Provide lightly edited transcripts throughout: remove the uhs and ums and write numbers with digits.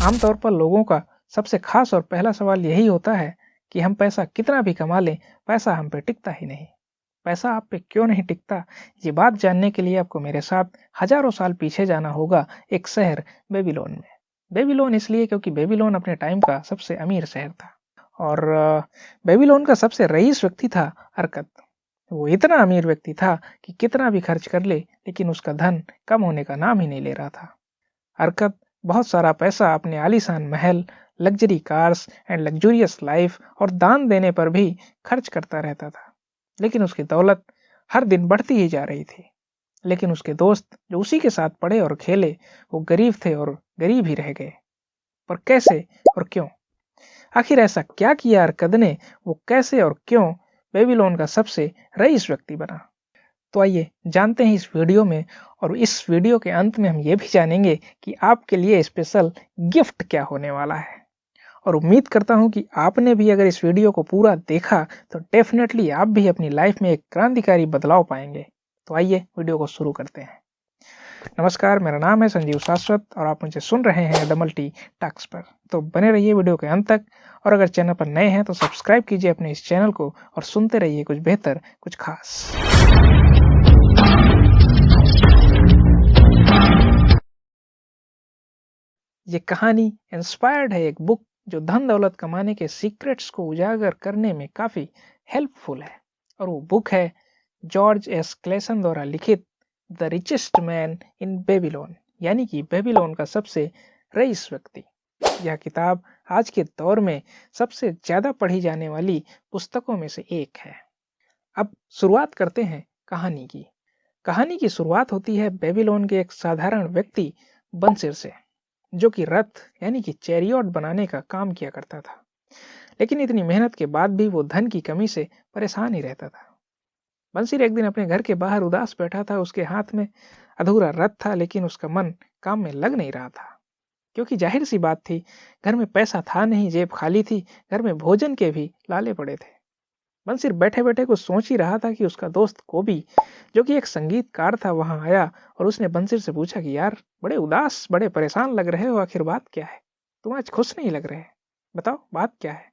आमतौर पर लोगों का सबसे खास और पहला सवाल यही होता है कि हम पैसा कितना भी कमा लें, पैसा हम पे टिकता ही नहीं। पैसा आप पे क्यों नहीं टिकता, ये बात जानने के लिए आपको मेरे साथ हजारों साल पीछे जाना होगा, एक शहर बेबीलोन में। बेबीलोन इसलिए क्योंकि बेबीलोन अपने टाइम का सबसे अमीर शहर था और बेबीलोन का सबसे रईस व्यक्ति था अरकत। वो इतना अमीर व्यक्ति था कि कितना भी खर्च कर ले लेकिन उसका धन कम होने का नाम ही नहीं ले रहा था। अरकत बहुत सारा पैसा अपने आलीशान महल, luxury cars and luxurious life और दान देने पर भी खर्च करता रहता था, लेकिन उसकी दौलत हर दिन बढ़ती ही जा रही थी। लेकिन उसके दोस्त जो उसी के साथ पढ़े और खेले वो गरीब थे और गरीब ही रह गए। पर कैसे और क्यों? आखिर ऐसा क्या किया अरकद ने, वो कैसे और क्यों बेबीलोन का सबसे रईस व्यक्ति बना? तो आइए जानते हैं इस वीडियो में, और इस वीडियो के अंत में हम ये भी जानेंगे कि आपके लिए स्पेशल गिफ्ट क्या होने वाला है। और उम्मीद करता हूं कि आपने भी अगर इस वीडियो को पूरा देखा तो डेफिनेटली आप भी अपनी लाइफ में एक क्रांतिकारी बदलाव पाएंगे। तो आइए वीडियो को शुरू करते हैं। नमस्कार, मेरा नाम है संजीव शाश्वत और आप मुझे सुन रहे हैं डबल टी टॉक्स पर। तो बने रहिए वीडियो के अंत तक, और अगर चैनल पर नए हैं तो सब्सक्राइब कीजिए अपने इस चैनल को और सुनते रहिए कुछ बेहतर कुछ खास। ये कहानी इंस्पायर्ड है एक बुक जो धन दौलत कमाने के सीक्रेट्स को उजागर करने में काफी हेल्पफुल है, और वो बुक है जॉर्ज एस क्लेसन द्वारा लिखित the richest man in Babylon, यानी कि बेबीलोन का सबसे रईस व्यक्ति। यह किताब आज के दौर में सबसे ज्यादा पढ़ी जाने वाली पुस्तकों में से एक है। अब शुरुआत करते हैं कहानी की। कहानी की शुरुआत होती है बेबीलोन के एक साधारण व्यक्ति बंसिर से, जो कि रथ यानी कि चैरियट बनाने का काम किया करता था। लेकिन इतनी मेहनत के बाद भी वो धन की कमी से परेशान ही रहता था। बंसिर एक दिन अपने घर के बाहर उदास बैठा था। उसके हाथ में अधूरा रथ था, लेकिन उसका मन काम में लग नहीं रहा था, क्योंकि जाहिर सी बात थी, घर में पैसा था नहीं, जेब खाली थी, घर में भोजन के भी लाले पड़े थे। बंसिर बैठे बैठे कुछ सोच ही रहा था कि उसका दोस्त कोबी, जो कि एक संगीतकार था, वहां आया और उसने बंसिर से पूछा कि यार, बड़े उदास, बड़े परेशान लग रहे हो, आखिर बात क्या है? तुम आज खुश नहीं लग रहे, बताओ बात क्या है?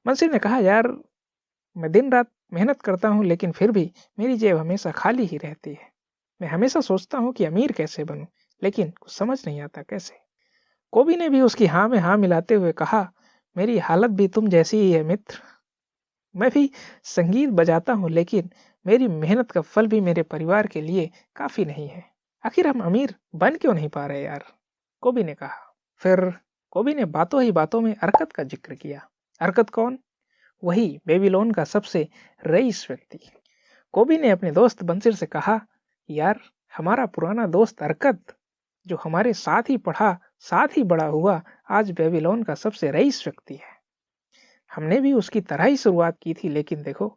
बंसिर ने कहा, यार मैं दिन रात मेहनत करता हूँ, लेकिन फिर भी मेरी जेब हमेशा खाली ही रहती है। मैं हमेशा सोचता हूँ कि अमीर कैसे बनूं, लेकिन कुछ समझ नहीं आता कैसे। कोबी ने भी उसकी हाँ में हाँ मिलाते हुए कहा, मेरी हालत भी तुम जैसी ही है मित्र। मैं भी संगीत बजाता हूँ, लेकिन मेरी मेहनत का फल भी मेरे परिवार के लिए काफी नहीं है। आखिर हम अमीर बन क्यों नहीं पा रहे यार? कोबी ने कहा। फिर कोबी ने बातों ही बातों में अरकत का जिक्र किया। अरकत कौन? वही बेबीलोन का सबसे रईस व्यक्ति। कोबी ने अपने दोस्त बंसिर से कहा, यार हमारा पुराना दोस्त अरकत, जो हमारे साथ ही पढ़ा, साथ ही बड़ा हुआ, आज बेबीलोन का सबसे रईस व्यक्ति है। हमने भी उसकी तरह ही शुरुआत की थी, लेकिन देखो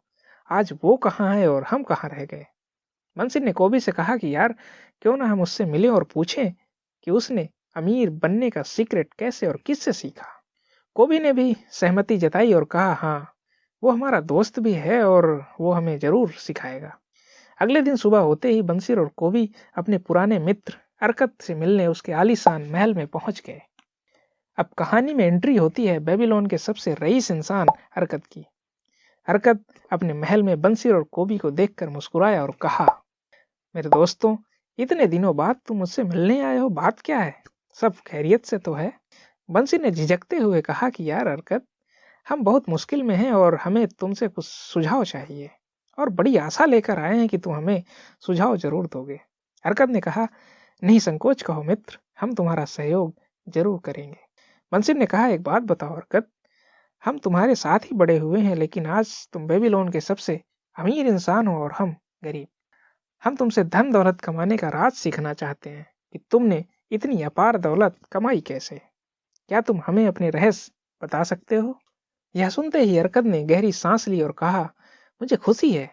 आज वो कहाँ है और हम कहाँ रह गए। बंसिर ने कोबी से कहा कि यार क्यों ना हम उससे मिले और पूछें कि उसने अमीर बनने का सीक्रेट कैसे और किससे सीखा। कोबी ने भी सहमति जताई और कहा, हाँ वो हमारा दोस्त भी है और वो हमें जरूर सिखाएगा। अगले दिन सुबह होते ही बंसिर और कोबी अपने पुराने मित्र अरकत से मिलने उसके आलीशान महल में पहुंच गए। अब कहानी में एंट्री होती है बेबीलोन के सबसे रईस इंसान अरकत की। अरकत अपने महल में बंसिर और कोबी को देखकर मुस्कुराया और कहा, मेरे दोस्तों, इतने दिनों बाद तुम मुझसे मिलने आए हो, बात क्या है? सब खैरियत से तो है? बंसिर ने झिझकते हुए कहा कि यार अरकत, हम बहुत मुश्किल में हैं और हमें तुमसे कुछ सुझाव चाहिए, और बड़ी आशा लेकर आए हैं कि तुम हमें सुझाव जरूर दोगे। अरकत ने कहा, नहीं संकोच कहो मित्र, हम तुम्हारा सहयोग जरूर करेंगे। बंसिर ने कहा, एक बात बताओ अरकत, हम तुम्हारे साथ ही बड़े हुए हैं, लेकिन आज तुम बेबीलोन के सबसे अमीर इंसान हो और हम गरीब। हम तुमसे धन दौलत कमाने का राज सीखना चाहते हैं कि तुमने इतनी अपार दौलत कमाई कैसे। क्या तुम हमें अपने रहस्य बता सकते हो? यह सुनते ही अरकत ने गहरी सांस ली और कहा, मुझे खुशी है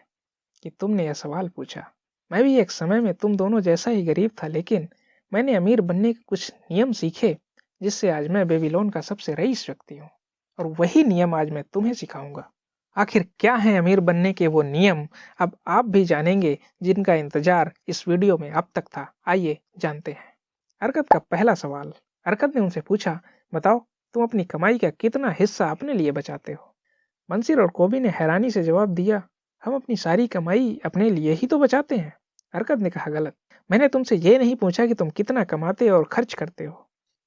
कि तुमने यह सवाल पूछा। मैं भी एक समय में तुम दोनों जैसा ही गरीब था, लेकिन मैंने अमीर बनने के कुछ नियम सीखे, जिससे आज मैं बेबीलोन का सबसे रईस व्यक्ति हूँ, और वही नियम आज मैं तुम्हें सिखाऊंगा। आखिर क्या है अमीर बनने के वो नियम, अब आप भी जानेंगे, जिनका इंतजार इस वीडियो में अब तक था। आइए जानते हैं। अरकत का पहला सवाल। अरकत ने उनसे पूछा, बताओ, तुम अपनी कमाई का कितना हिस्सा अपने लिए बचाते हो? मंसिर और कोबी ने हैरानी से जवाब दिया, हम अपनी सारी कमाई अपने लिए ही तो बचाते हैं। अरकत ने कहा, गलत। मैंने तुमसे ये नहीं पूछा कि तुम कितना कमाते और खर्च करते हो।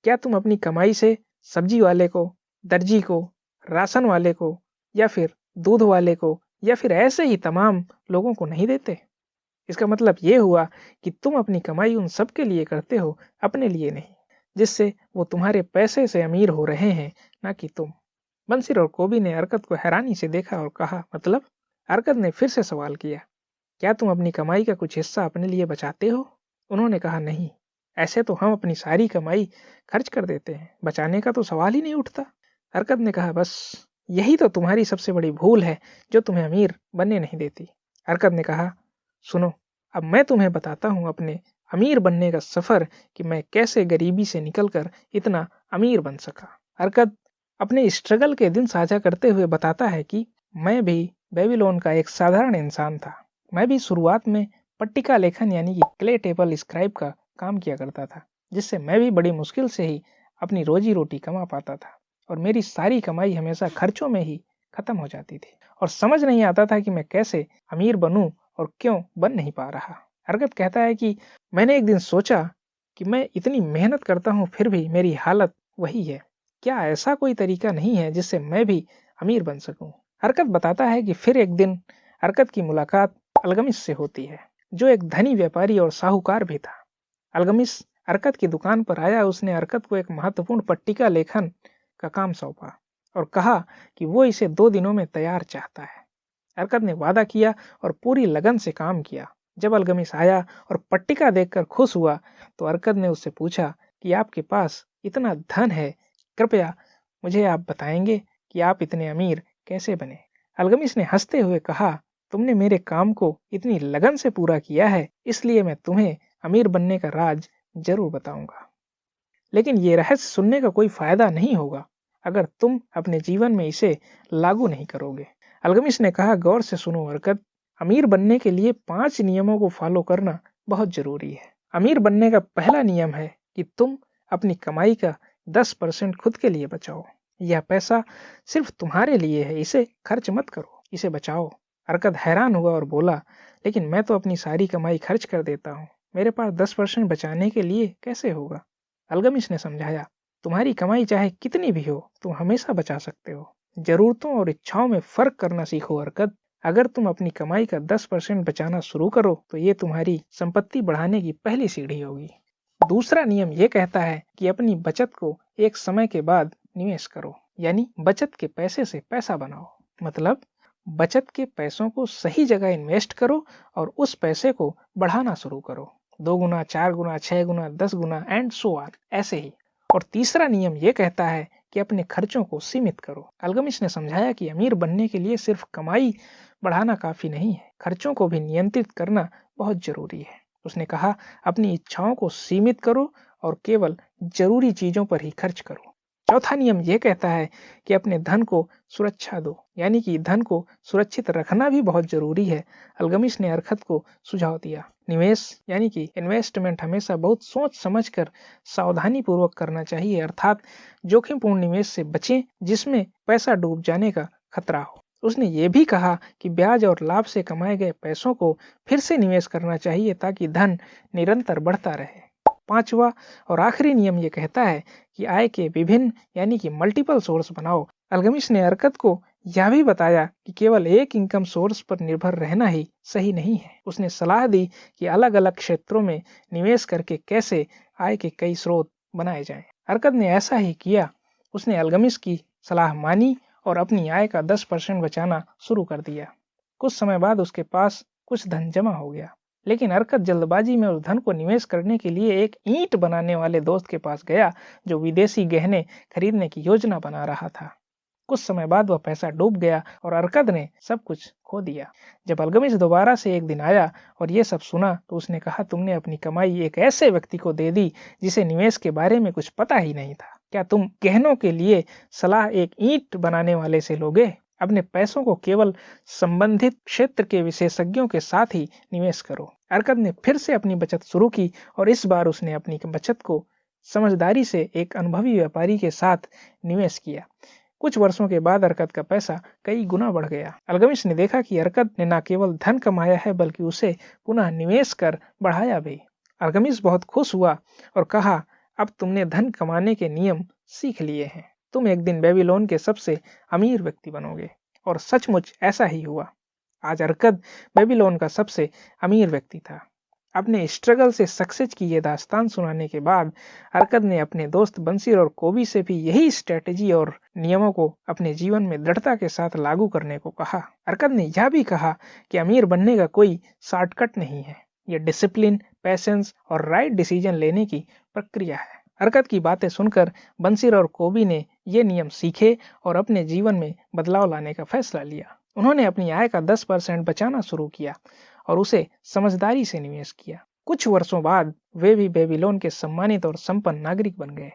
क्या तुम अपनी कमाई से सब्जी वाले को, दर्जी को, राशन वाले को, या फिर दूध वाले को, या फिर ऐसे ही तमाम लोगों को नहीं देते? इसका मतलब ये हुआ कि तुम अपनी कमाई उन सब के लिए करते हो, अपने लिए नहीं, जिससे वो तुम्हारे पैसे से अमीर हो रहे हैं, ना कि तुम। बंसिर और कोबी ने अरकत को हैरानी से देखा और कहा, मतलब? अरकत ने फिर से सवाल किया, क्या तुम अपनी कमाई का कुछ हिस्सा अपने लिए बचाते हो? उन्होंने कहा, नहीं, ऐसे तो हम अपनी सारी कमाई खर्च कर देते हैं, बचाने का तो सवाल ही नहीं उठता। अरकत ने कहा, बस यही तो तुम्हारी सबसे बड़ी भूल है जो तुम्हें अमीर बनने नहीं देती। अरकत ने कहा, सुनो, अब मैं तुम्हें बताता हूँ अपने अमीर बनने का सफर, कि मैं कैसे गरीबी से निकलकर इतना अमीर बन सका। अरकत अपने स्ट्रगल के दिन साझा करते हुए बताता है कि मैं भी बेबीलोन का एक साधारण इंसान था। मैं भी शुरुआत में पट्टिका लेखन यानी कि क्ले टेबल स्क्राइब का काम किया करता था, जिससे मैं भी बड़ी मुश्किल से ही अपनी रोजी रोटी कमा पाता था, और मेरी सारी कमाई हमेशा खर्चों में ही खत्म हो जाती थी, और समझ नहीं आता था कि मैं कैसे अमीर बनूं और क्यों बन नहीं पा रहा। अरकत कहता है कि मैंने एक दिन सोचा कि मैं इतनी मेहनत करता हूं फिर भी मेरी हालत वही है। क्या ऐसा कोई तरीका नहीं है जिससे मैं भी अमीर बन सकूं? अरकत बताता है कि फिर एक दिन अरकत की मुलाकात अलगमिस से होती है, जो एक धनी व्यापारी और साहूकार भी था। अलगमिस अरकत की दुकान पर आया। उसने अरकत को एक महत्वपूर्ण पट्टिका लेखन का काम सौंपा और कहा कि वो इसे 2 दिनों में तैयार चाहता है। अरकत ने वादा किया और पूरी लगन से काम किया। जब अलगमिस आया और पट्टिका देखकर खुश हुआ, तो अरकत ने उससे पूछा कि आपके पास इतना धन है, कृपया मुझे आप बताएंगे कि आप इतने अमीर कैसे बने? अलगमिस ने हंसते हुए कहा, तुमने मेरे काम को इतनी लगन से पूरा किया है, इसलिए मैं तुम्हें अमीर बनने का राज जरूर बताऊंगा। लेकिन ये रहस्य सुनने का कोई फायदा नहीं होगा अगर तुम अपने जीवन में इसे लागू नहीं करोगे। अलगमिस ने कहा, गौर से सुनो अरकत, अमीर बनने के लिए 5 नियमों को फॉलो करना बहुत जरूरी है। अमीर बनने का पहला नियम है कि तुम अपनी कमाई का 10% खुद के लिए बचाओ। यह पैसा सिर्फ तुम्हारे लिए है, इसे खर्च मत करो, इसे बचाओ। अरकत हैरान हुआ और बोला, लेकिन मैं तो अपनी सारी कमाई खर्च कर देता हूँ, मेरे पास 10% बचाने के लिए कैसे होगा? अलगमिस ने समझाया, तुम्हारी कमाई चाहे कितनी भी हो, तुम हमेशा बचा सकते हो। जरूरतों और इच्छाओं में फर्क करना सीखो अरकत। अगर तुम अपनी कमाई का 10% बचाना शुरू करो, तो ये तुम्हारी संपत्ति बढ़ाने की पहली सीढ़ी होगी। दूसरा नियम ये कहता है कि अपनी बचत को एक समय के बाद निवेश करो, यानी बचत के पैसे से पैसा बनाओ। मतलब बचत के पैसों को सही जगह इन्वेस्ट करो और उस पैसे को बढ़ाना शुरू करो, 2 गुना, 4 गुना, 6 गुना, 10 गुना एंड सो ऑन, ऐसे ही। और तीसरा नियम यह कहता है कि अपने खर्चों को सीमित करो। अलगमिस ने समझाया कि अमीर बनने के लिए सिर्फ कमाई बढ़ाना काफी नहीं है, खर्चों को भी नियंत्रित करना बहुत जरूरी है। उसने कहा, अपनी इच्छाओं को सीमित करो और केवल जरूरी चीजों पर ही खर्च करो। चौथा नियम यह कहता है कि अपने धन को सुरक्षा दो, यानी कि धन को सुरक्षित रखना भी बहुत जरूरी है। अलगमिस ने अरकत को सुझाव दिया, निवेश यानी कि इन्वेस्टमेंट हमेशा बहुत सोच समझकर सावधानी पूर्वक करना चाहिए, अर्थात जोखिमपूर्ण निवेश से बचें जिसमें पैसा डूब जाने का खतरा हो। उसने ये भी कहा कि ब्याज और लाभ से कमाए गए पैसों को फिर से निवेश करना चाहिए ताकि धन निरंतर बढ़ता रहे। पांचवा और आखिरी नियम ये कहता है कि आय के विभिन्न यानी कि मल्टीपल सोर्स बनाओ। अलगमिस ने अरकत को यह भी बताया कि केवल एक इनकम सोर्स पर निर्भर रहना ही सही नहीं है। उसने सलाह दी कि अलग अलग क्षेत्रों में निवेश करके कैसे आय के कई स्रोत बनाए जाएं। अरकत ने ऐसा ही किया। उसने अलगमिस की सलाह मानी और अपनी आय का 10% बचाना शुरू कर दिया। कुछ समय बाद उसके पास कुछ धन जमा हो गया, लेकिन अरकत जल्दबाजी में उस धन को निवेश करने के लिए एक ईंट बनाने वाले दोस्त के पास गया जो विदेशी गहने खरीदने की योजना बना रहा था। कुछ समय बाद वह पैसा डूब गया और अरकत ने सब कुछ खो दिया। जब अलगमिस दोबारा से एक दिन आया और ये सब सुना, तो उसने कहा, तुमने अपनी कमाई एक ऐसे व्यक्ति को दे दी जिसे निवेश के बारे में कुछ पता ही नहीं था। क्या तुम गहनों के लिए सलाह एक ईंट बनाने वाले से लोगे? अपने पैसों को केवल संबंधित क्षेत्र के विशेषज्ञों के साथ ही निवेश करो। अरकत ने फिर से अपनी बचत शुरू की और इस बार उसने अपनी बचत को समझदारी से एक अनुभवी व्यापारी के साथ निवेश किया। कुछ वर्षों के बाद अरकद का पैसा कई गुना बढ़ गया। अल्गमिश ने देखा कि अरकद ने न केवल धन कमाया है बल्कि उसे पुनः निवेश कर बढ़ाया भी। अल्गमिश बहुत खुश हुआ और कहा, अब तुमने धन कमाने के नियम सीख लिए हैं, तुम एक दिन बेबीलोन के सबसे अमीर व्यक्ति बनोगे। और सचमुच ऐसा ही हुआ। आज अरकद बेबीलोन का सबसे अमीर व्यक्ति था। अपने स्ट्रगल से सक्सेस की ये दास्तान सुनाने के बाद अरकद ने अपने दोस्त बंसीर और कोबी से भी यही स्ट्रेटेजी और नियमों को अपने जीवन में दृढ़ता के साथ लागू करने को कहा। अरकद ने यह भी कहा कि अमीर बनने का कोई शॉर्टकट नहीं है, ये डिसिप्लिन, पैशंस और राइट डिसीजन लेने की प्रक्रिया है। अरकद की बातें सुनकर बंसीर और कोबी ने ये नियम सीखे और अपने जीवन में बदलाव लाने का फैसला लिया। उन्होंने अपनी आय का 10% बचाना शुरू किया और उसे समझदारी से निवेश किया। कुछ वर्षों बाद वे भी बेबीलोन के सम्मानित और संपन्न नागरिक बन गए।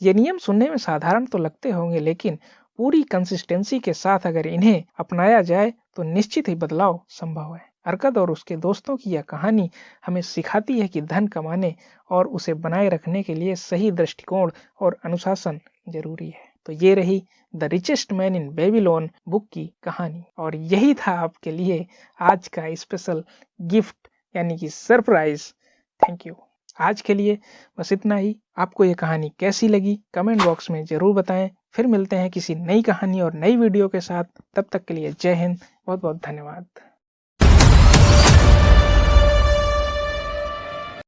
ये नियम सुनने में साधारण तो लगते होंगे, लेकिन पूरी कंसिस्टेंसी के साथ अगर इन्हें अपनाया जाए तो निश्चित ही बदलाव संभव है। अरकद और उसके दोस्तों की यह कहानी हमें सिखाती है कि धन कमाने और उसे बनाए रखने के लिए सही दृष्टिकोण और अनुशासन जरूरी है। तो ये रही the richest man in Babylon book की कहानी, और यही था आपके लिए आज का स्पेशल गिफ्ट यानी कि सरप्राइज। Thank you. आज के लिए बस इतना ही। आपको ये कहानी कैसी लगी कमेंट बॉक्स में जरूर बताएं। फिर मिलते हैं किसी नई कहानी और नई वीडियो के साथ। तब तक के लिए जय हिंद, बहुत बहुत धन्यवाद।